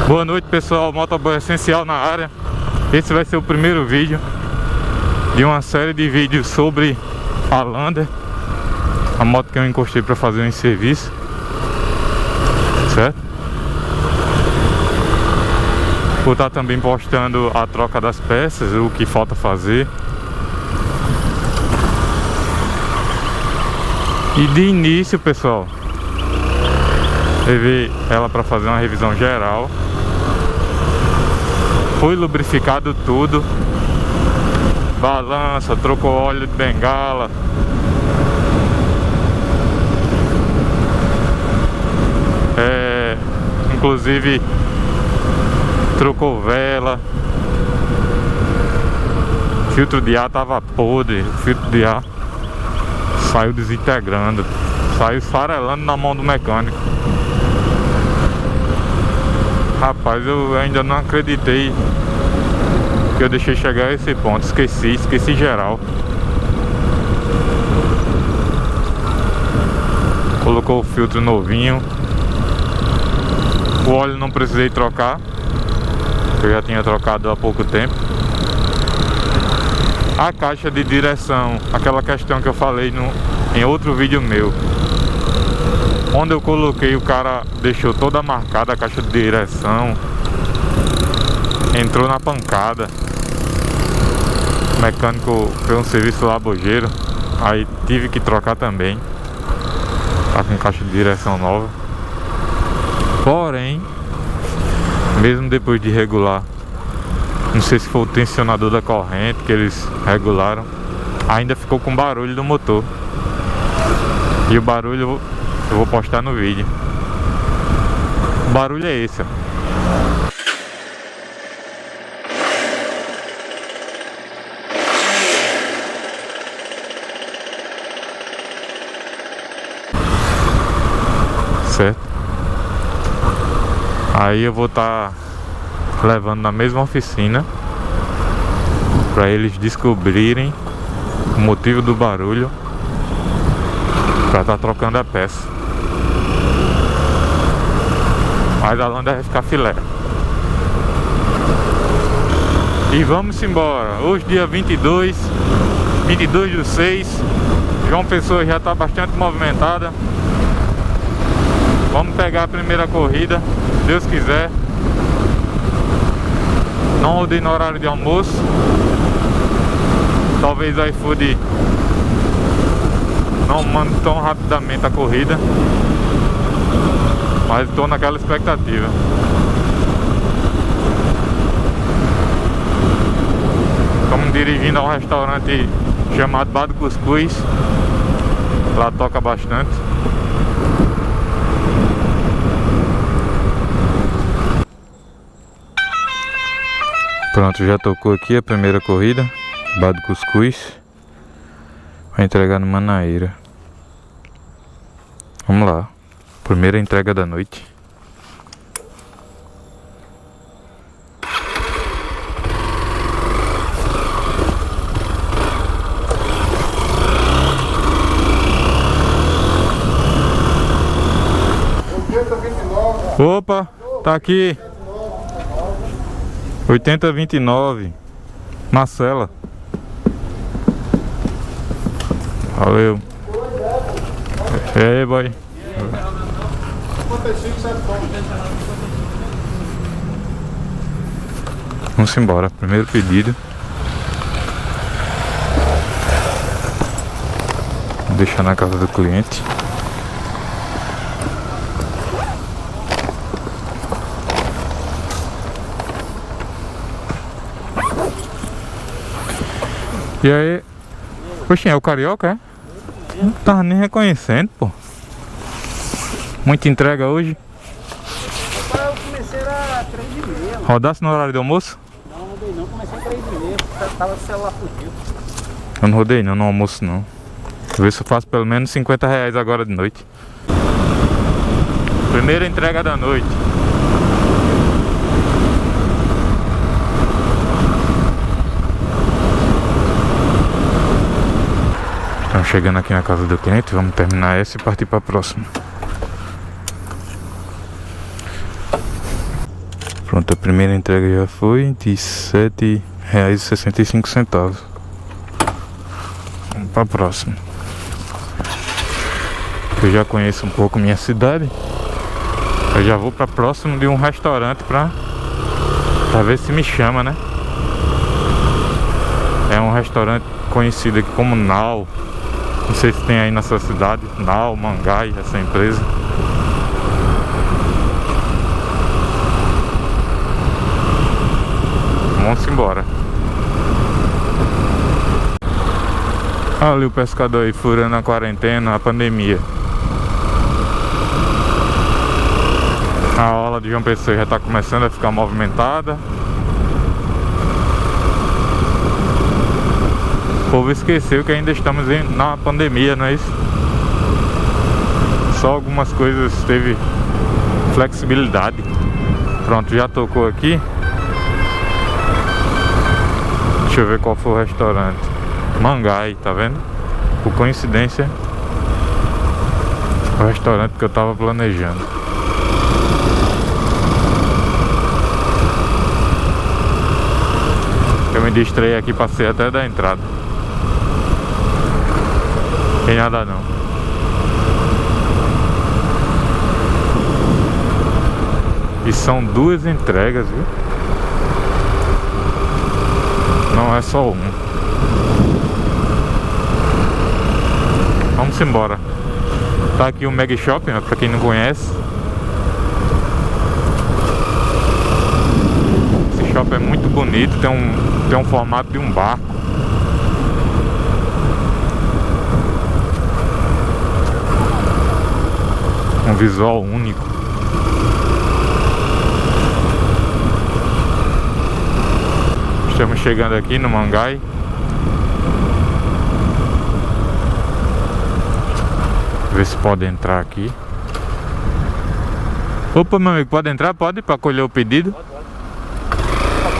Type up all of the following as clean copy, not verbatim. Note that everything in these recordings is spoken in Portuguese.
Boa noite, pessoal, Motoboy Essencial na área. Esse vai ser o primeiro vídeo de uma série de vídeos sobre a Lander, a moto que eu encostei para fazer um serviço, certo? Vou estar também postando a troca das peças, o que falta fazer. E de início, pessoal, levei ela para fazer uma revisão geral. Foi lubrificado tudo, balança, trocou óleo de bengala, inclusive trocou vela, filtro de ar tava podre, o filtro de ar saiu desintegrando, saiu esfarelando na mão do mecânico. Rapaz, eu ainda não acreditei que eu deixei chegar a esse ponto. Esqueci geral. Colocou o filtro novinho. O óleo não precisei trocar, eu já tinha trocado há pouco tempo. A caixa de direção, aquela questão que eu falei em outro vídeo meu, onde eu coloquei, o cara deixou toda marcada a caixa de direção, entrou na pancada. O mecânico fez um serviço labojeiro, aí tive que trocar também. Tá com caixa de direção nova. Porém, mesmo depois de regular, não sei se foi o tensionador da corrente que eles regularam, ainda ficou com barulho do motor. E o barulho eu vou postar no vídeo. O barulho é esse, ó. Certo? Aí eu vou estar levando na mesma oficina para eles descobrirem o motivo do barulho, para estar trocando a peça. Mas a Lander vai ficar filé. E vamos embora. Hoje dia 22 do 6. João Pessoa já está bastante movimentada. Vamos pegar a primeira corrida, se Deus quiser. Não rodei no horário de almoço. Talvez o iFood não mande tão rapidamente a corrida, mas estou naquela expectativa. Estamos dirigindo a um restaurante chamado Bar do Cuscuz. Lá toca bastante. Pronto, já tocou aqui a primeira corrida, Bar do Cuscuz. Vai entregar no Manaíra. Vamos lá. Primeira entrega da noite. Opa, tá aqui. 8029 Marcela. Valeu. E aí, boy? Vamos embora. Primeiro pedido. Vou deixar na casa do cliente. E aí? Poxa, é o Carioca, é? Não tava nem reconhecendo, pô. Muita entrega hoje. Eu comecei a 3h30. Rodasse no horário do almoço? Não, rodei não, comecei a 3h30. Tava o celular fugido. Eu não rodei não, no almoço não. Vou ver se eu faço pelo menos R$50 agora de noite. Primeira entrega da noite. Estamos chegando aqui na casa do cliente. Vamos terminar essa e partir para a próxima. Pronto, a primeira entrega já foi de R$ 7,65. Vamos para a próxima. Eu já conheço um pouco minha cidade. Eu já vou para próximo de um restaurante pra ver se me chama, né? É um restaurante conhecido aqui como Nau. Não sei se tem aí na sua cidade. Nau, Mangai, essa empresa. Vamos embora. Olha ali o pescador aí furando a quarentena, a pandemia. A orla de João Pessoa já está começando a ficar movimentada. O povo esqueceu que ainda estamos na pandemia, não é isso? Só algumas coisas teve flexibilidade. Pronto, já tocou aqui. Deixa eu ver qual foi o restaurante. Mangai, tá vendo? Por coincidência, o restaurante que eu tava planejando. Eu me distraí aqui, passei até da entrada. Tem nada não. E são 2 entregas, viu? Não é só uma. Vamos embora. Tá aqui o Mega Shopping, né, pra quem não conhece. Esse shopping é muito bonito, tem um formato de um barco. Um visual único. Estamos chegando aqui no Mangai. Ver se pode entrar aqui. Opa, meu amigo, pode entrar? Pode? Para colher o pedido?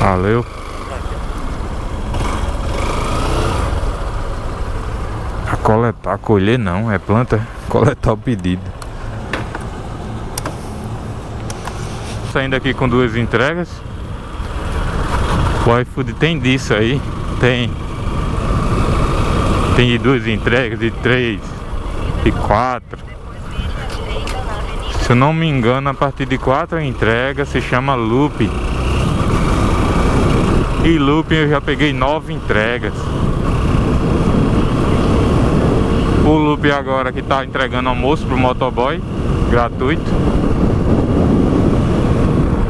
Valeu. A coletar, colher não, é planta. Coletar o pedido. Saindo aqui com 2 entregas. O iFood tem disso aí. Tem de 2 entregas, de 3, de 4. Se eu não me engano, a partir de 4 entregas se chama Loop. E Loop eu já peguei 9 entregas. O Loop agora que tá entregando almoço pro motoboy, gratuito.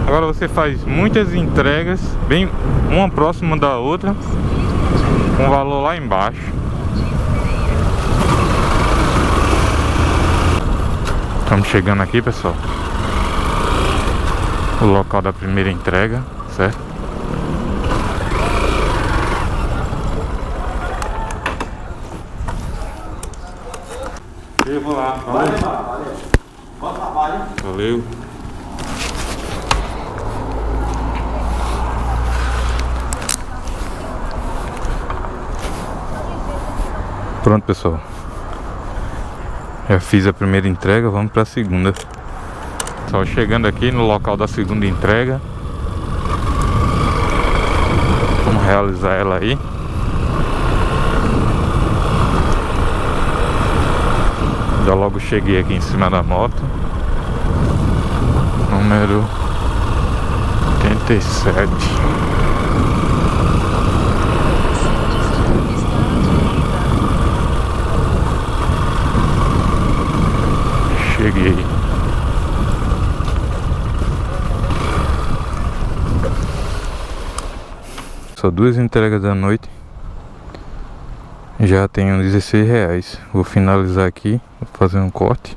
Agora você faz muitas entregas, bem uma próxima da outra, com valor lá embaixo. Estamos chegando aqui, pessoal. O local da primeira entrega, certo? Eu vou lá, valeu. Bom trabalho. Valeu. Pronto, pessoal. Já fiz a primeira entrega, vamos para a segunda. Só chegando aqui no local da segunda entrega. Vamos realizar ela aí. Já logo cheguei aqui em cima da moto. Número 87. Cheguei. Só 2 entregas da noite. Já tenho R$16. Vou finalizar aqui, vou fazer um corte.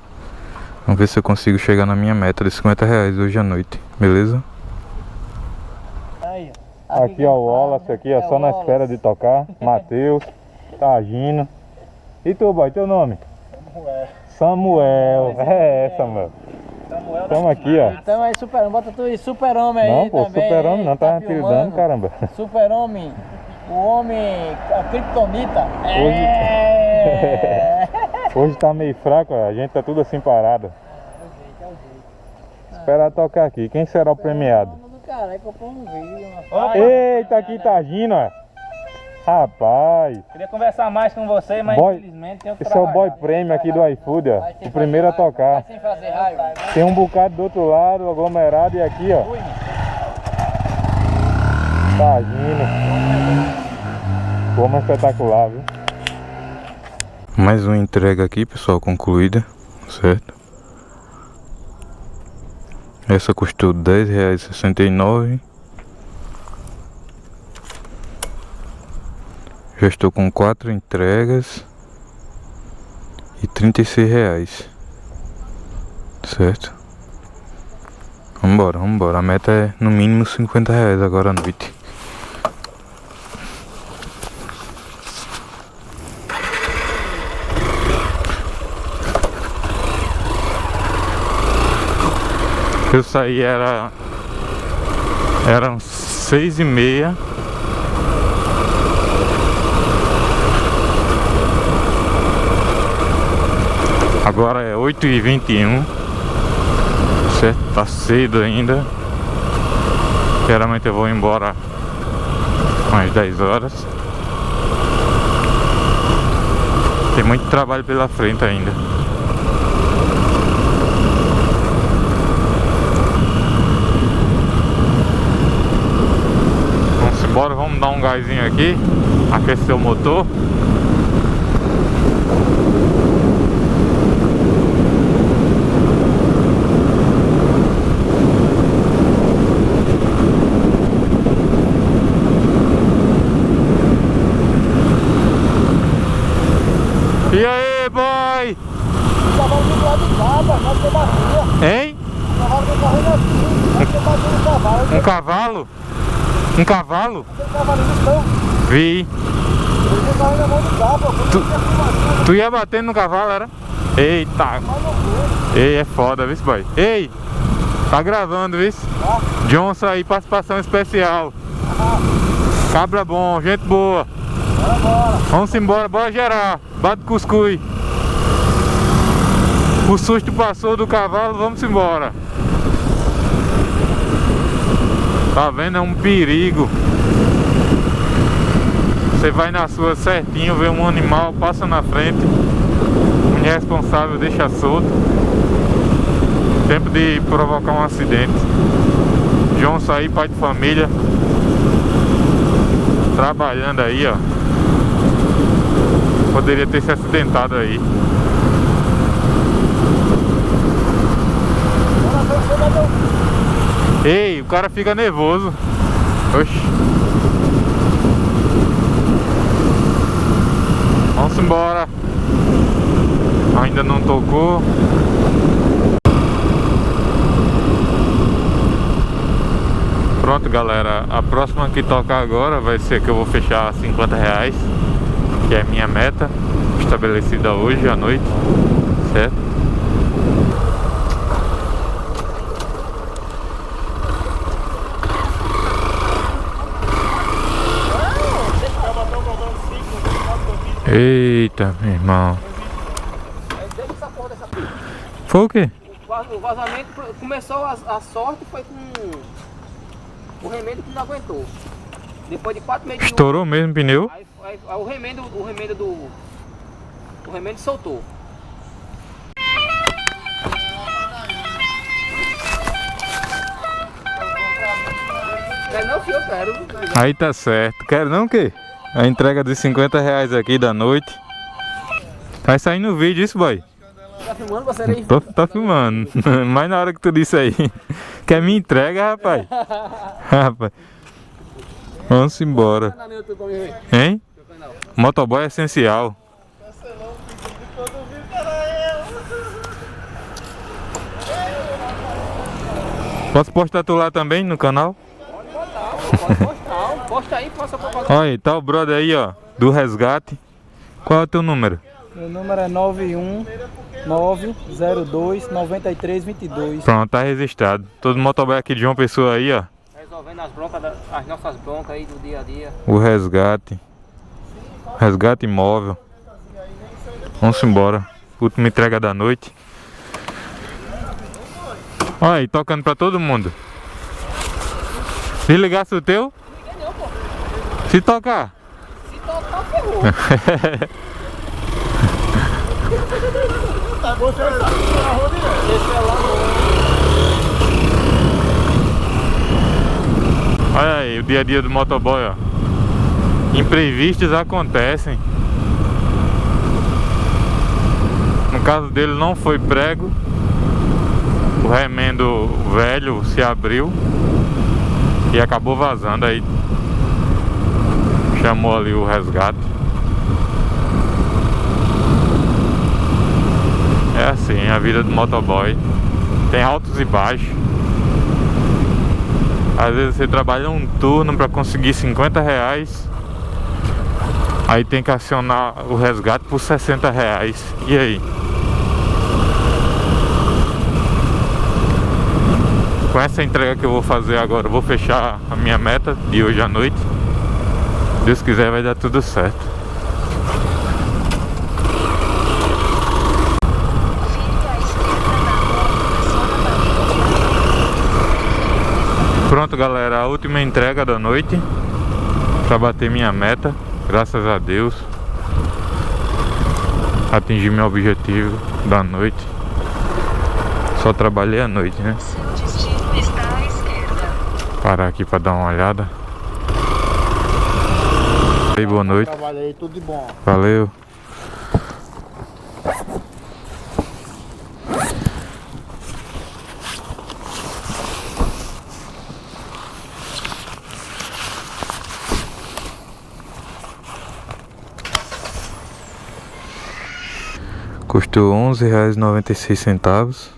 Vamos ver se eu consigo chegar na minha meta de R$50 hoje à noite, beleza? Aqui ó, o Wallace aqui, ó, só na espera de tocar. Matheus, tá agindo. E tu, boy, teu nome? Samuel. Samuel. Tamo aqui, ó. Então aí, super-homem, bota tu aí, super-homem aí. Não, pô, também, super-homem não, tá filmando. apelidando, caramba. Super-homem, o homem, a Kryptonita. Hoje tá meio fraco, ó, a gente tá tudo assim parado. Esperar tocar aqui, quem será o premiado? cara, comprou um vídeo. Eita, aqui tá agindo, ó. Rapaz. Queria conversar mais com você, mas infelizmente tem que Esse é o boy prêmio aqui do iFood, ó. O primeiro a tocar. Sem fazer raio. Tem um bocado do outro lado, aglomerado, e aqui, ó. Tá agindo. Forma espetacular, viu? Mais uma entrega aqui, pessoal, concluída, certo? Essa custou R$10,69. Já estou com 4 entregas e R$36, certo? Vambora, vambora. A meta é no mínimo R$50 agora à noite. Eu saí, eram 6h30. Agora é 8h21, certo? Tá cedo ainda. Geralmente eu vou embora às 10 horas. Tem muito trabalho pela frente ainda. Vamos embora, vamos dar um gásinho aqui, aquecer o motor. E aí, boy? Hein? Um cavalo? Um cavalo? Vi. Tu ia batendo no cavalo, era? Eita. Ei, é foda, viu, boy? Ei, tá gravando, viu? Johnson aí, participação especial. Cabra bom, gente boa. Vamos embora, bora gerar. Bate cuscuz. O susto passou do cavalo, vamos embora. Tá vendo? É um perigo. Você vai na sua certinho, vê um animal, passa na frente. Um irresponsável deixa solto. Tempo de provocar um acidente. Johnson aí, pai de família. Trabalhando aí, ó. Poderia ter se acidentado aí. Ei, o cara fica nervoso. Oxi. Vamos embora. Ainda não tocou. Pronto, galera. A próxima que tocar agora vai ser que eu vou fechar R$50, que é a minha meta estabelecida hoje à noite, certo? Eita, meu irmão. Foi o quê? O vazamento começou, a sorte foi com o remédio que não aguentou. Depois de 4 meses. Estourou mesmo o pneu? Aí o remédio soltou. Quer não, filho, eu quero. Aí tá certo. Quero não o quê? A entrega de R$50 aqui da noite. Vai sair no vídeo isso, boy? Tá filmando, você aí? Tô filmando. Mas na hora que tu disse aí. Quer me entrega, rapaz? Rapaz. Vamos embora. Hein? Motoboy é essencial. Posso postar tu lá também no canal? Pode postar, posta aí, posta pra passar. Olha aí, tá o brother aí, ó, do resgate. Qual é o teu número? Meu número é 919029322. Pronto, tá registrado. Todo motoboy aqui de João Pessoa aí, ó. Resolvendo as broncas, as nossas broncas aí do dia a dia. O resgate. Resgate imóvel. Vamos embora. Última entrega da noite. Olha aí, tocando pra todo mundo. Se ligasse o teu? Liguei não, pô. Se tocar? Se tocar, ferrou. Tá bom, você vai estar na rua direto. Esse é lá no... Olha aí, o dia a dia do motoboy, ó. Imprevistos acontecem. No caso dele não foi prego. O remendo velho se abriu e acabou vazando, aí chamou ali o resgate. É assim a vida do motoboy, tem altos e baixos. Às vezes você trabalha um turno para conseguir R$50, aí tem que acionar o resgate por R$60. E aí? Com essa entrega que eu vou fazer agora, eu vou fechar a minha meta de hoje à noite. Se Deus quiser, vai dar tudo certo. Pronto, galera, a última entrega da noite para bater minha meta. Graças a Deus atingi meu objetivo da noite. Só trabalhei à noite, né? Está à esquerda. Parar aqui para dar uma olhada. E aí, boa noite. Trabalho aí, tudo de bom. Valeu. Custou R$11,96.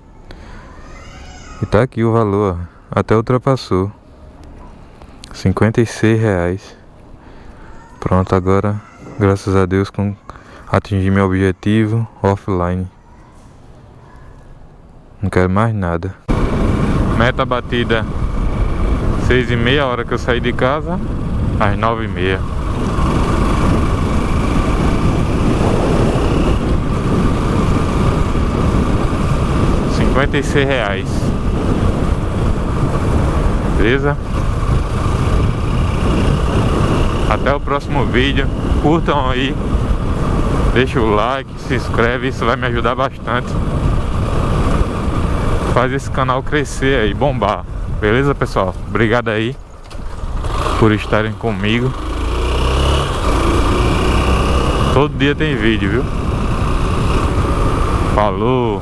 E tá aqui o valor, ó. Até ultrapassou R$56. Pronto, agora, graças a Deus, atingi meu objetivo offline. Não quero mais nada. Meta batida 6h30, a hora que eu saí de casa, às 9h30. R$56. Beleza? Até o próximo vídeo. Curtam aí, deixa o like, se inscreve, isso vai me ajudar bastante. Faz esse canal crescer aí, bombar. Beleza, pessoal? Obrigado aí por estarem comigo. Todo dia tem vídeo, viu? Falou!